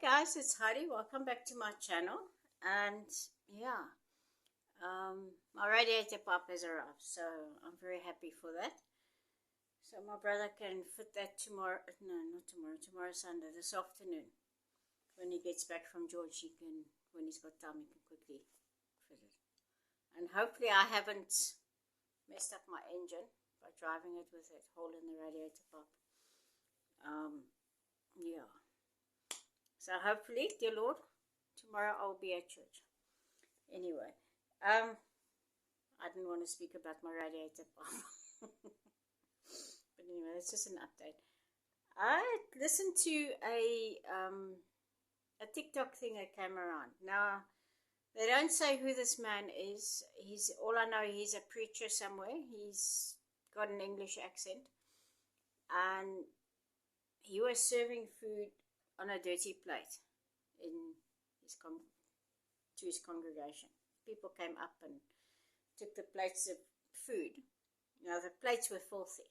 guys, it's Heidi. Welcome back to my channel. And yeah, my radiator pop has arrived, so I'm very happy for that. So my brother can fit that tomorrow. No, not tomorrow. Tomorrow Sunday, this afternoon. When he gets back from George, when he's got time, he can quickly fit it. And hopefully I haven't messed up my engine by driving it with that hole in the radiator pop. Yeah. So hopefully, dear Lord, tomorrow I'll be at church. Anyway, I didn't want to speak about my radiator pop. But anyway, it's just an update. I listened to a TikTok thing that came around. Now, they don't say who this man is. All I know, he's a preacher somewhere. He's got an English accent. And he was serving food on a dirty plate to his congregation. People came up and took the plates of food. Now the plates were filthy.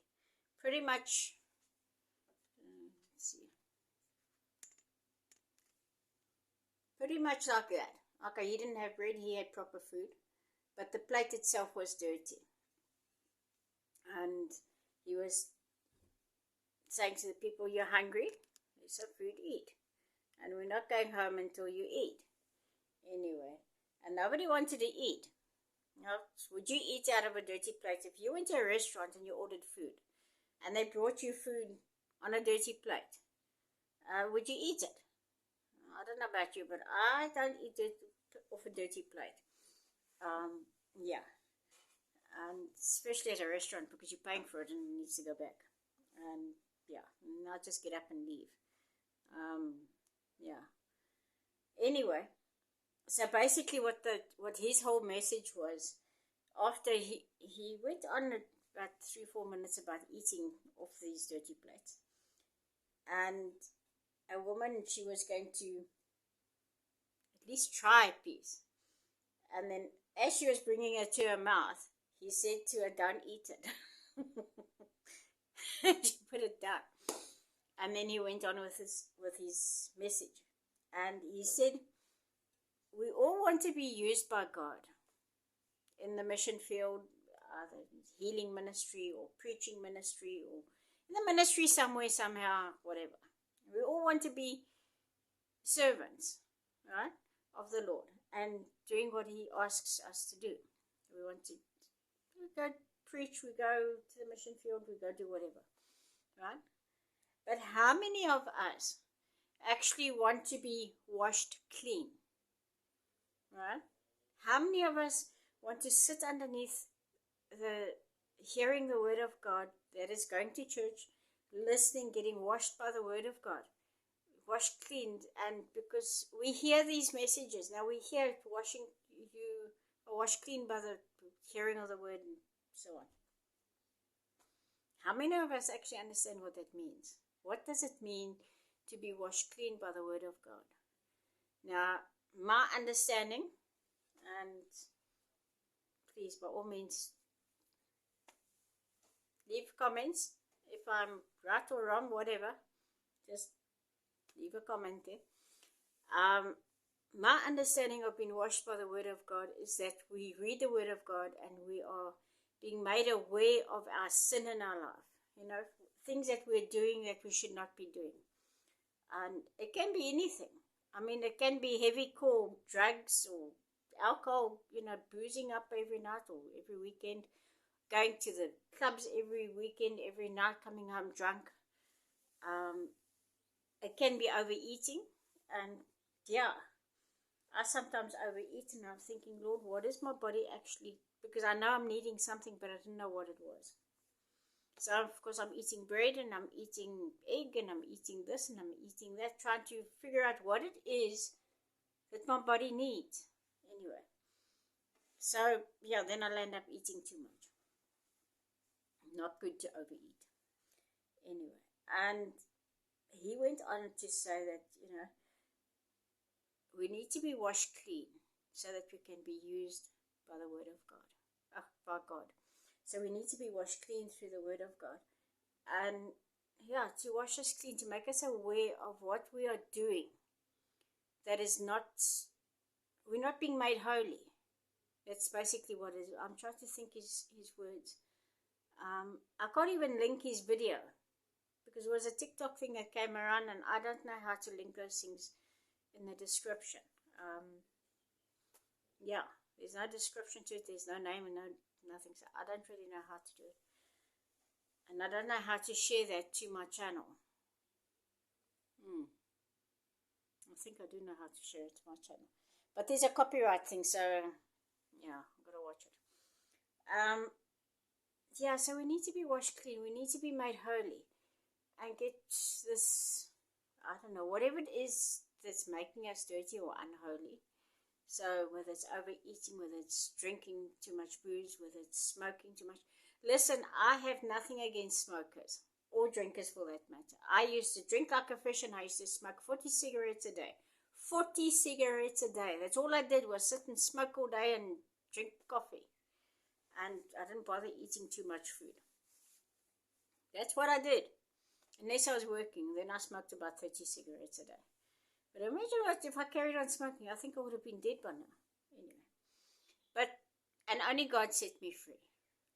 Pretty much, let's see. Pretty much like that. Okay, he didn't have bread, he had proper food. But the plate itself was dirty. And he was saying to the people, "You're hungry? There's some food, eat. And we're not going home until you eat." Anyway, and nobody wanted to eat. Now, would you eat out of a dirty plate? If you went to a restaurant and you ordered food, and they brought you food on a dirty plate, would you eat it? I don't know about you, but I don't eat it off a dirty plate. Yeah. And especially at a restaurant, because you're paying for it and it needs to go back. And yeah, not just get up and leave. Yeah. Anyway, so basically what his whole message was, after he went on about 3-4 minutes about eating off these dirty plates. And a woman, she was going to at least try a piece. And then as she was bringing it to her mouth, he said to her, "Don't eat it." She put it down. And then he went on with his message. And he said, we all want to be used by God in the mission field, either healing ministry or preaching ministry or in the ministry somewhere, somehow, whatever. We all want to be servants, right, of the Lord and doing what he asks us to do. We want to go preach, we go to the mission field, we go do whatever, right? But how many of us actually want to be washed clean, right? How many of us want to sit underneath hearing the word of God, that is going to church, listening, getting washed by the word of God, washed clean? And because we hear these messages, now we hear it, you are washed clean by the hearing of the word and so on. How many of us actually understand what that means? What does it mean to be washed clean by the word of God? Now, my understanding, and please, by all means, leave comments. If I'm right or wrong, whatever, just leave a comment there. My understanding of being washed by the word of God is that we read the word of God and we are being made aware of our sin in our life. You know, things that we're doing that we should not be doing. And it can be anything. I mean, it can be heavy core drugs or alcohol, boozing up every night or every weekend, going to the clubs every weekend, every night, coming home drunk. It can be overeating. And yeah, I sometimes overeat and I'm thinking, Lord, what is my body actually, because I know I'm needing something, but I didn't know what it was. So, of course, I'm eating bread and I'm eating egg and I'm eating this and I'm eating that, trying to figure out what it is that my body needs. Anyway, so, yeah, then I'll end up eating too much. Not good to overeat. Anyway, and he went on to say that, we need to be washed clean so that we can be used by the word of God, by God. So we need to be washed clean through the word of God. And yeah, to wash us clean, to make us aware of what we are doing that is not, we're not being made holy. That's basically what it is. I'm trying to think his words. I can't even link his video because it was a TikTok thing that came around, and I don't know how to link those things in the description. Yeah, there's no description to it. There's no name and nothing. So I don't really know how to do it, and I don't know how to share that to my channel. I think I do know how to share it to my channel, but there's a copyright thing, so yeah, I've got to watch it. Yeah, so we need to be washed clean. We need to be made holy and get this, I don't know, whatever it is that's making us dirty or unholy. So whether it's overeating, whether it's drinking too much booze, whether it's smoking too much. Listen, I have nothing against smokers or drinkers for that matter. I used to drink like a fish, and I used to smoke 40 cigarettes a day. 40 cigarettes a day. That's all I did was sit and smoke all day and drink coffee. And I didn't bother eating too much food. That's what I did. Unless I was working, then I smoked about 30 cigarettes a day. But imagine what if I carried on smoking. I think I would have been dead by now. Anyway. And only God set me free.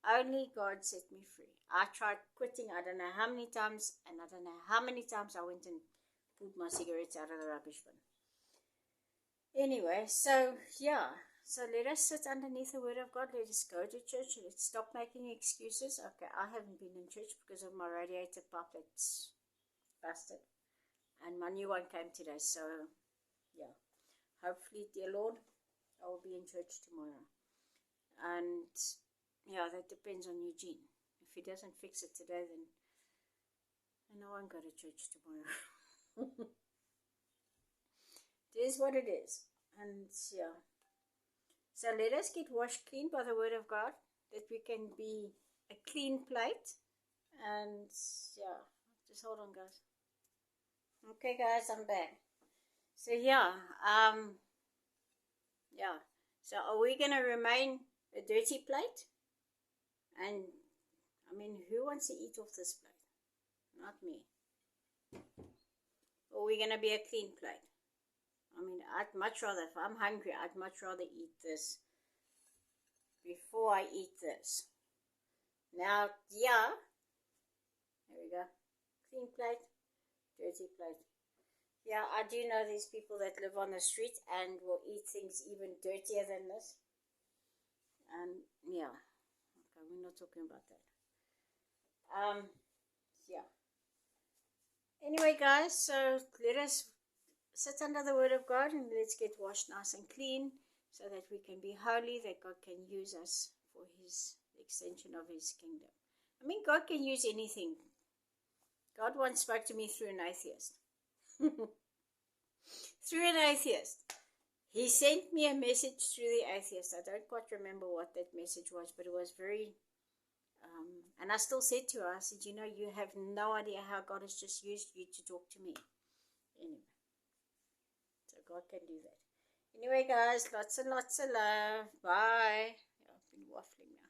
Only God set me free. I tried quitting, I don't know how many times, and I don't know how many times I went and pulled my cigarettes out of the rubbish bin. Anyway, so yeah. So let us sit underneath the word of God. Let us go to church. Let's stop making excuses. Okay, I haven't been in church because of my radiator pipe that's busted. And my new one came today. So, yeah. Hopefully, dear Lord, I will be in church tomorrow. And, yeah, that depends on Eugene. If he doesn't fix it today, then I won't go to church tomorrow. It is what it is. And, yeah. So let us get washed clean by the word of God, that we can be a clean plate. And yeah, just hold on, guys. Okay, guys, I'm back. So yeah, So are we gonna remain a dirty plate? And I mean, who wants to eat off this plate? Not me. Or are we gonna be a clean plate? I mean, I'd much rather, if I'm hungry, I'd much rather eat this before I eat this. Now, yeah, there we go. Clean plate, dirty plate. Yeah, I do know these people that live on the street and will eat things even dirtier than this. And yeah, okay, we're not talking about that. Yeah. Anyway, guys, so let us sit under the word of God and let's get washed nice and clean so that we can be holy, that God can use us for his extension of his kingdom. I mean, God can use anything. God once spoke to me through an atheist. Through an atheist. He sent me a message through the atheist. I don't quite remember what that message was, but it was very... and I still said to her, I said, you know, you have no idea how God has just used you to talk to me. Anyway. So God can do that. Anyway, guys, lots and lots of love. Bye. Yeah, I've been waffling now.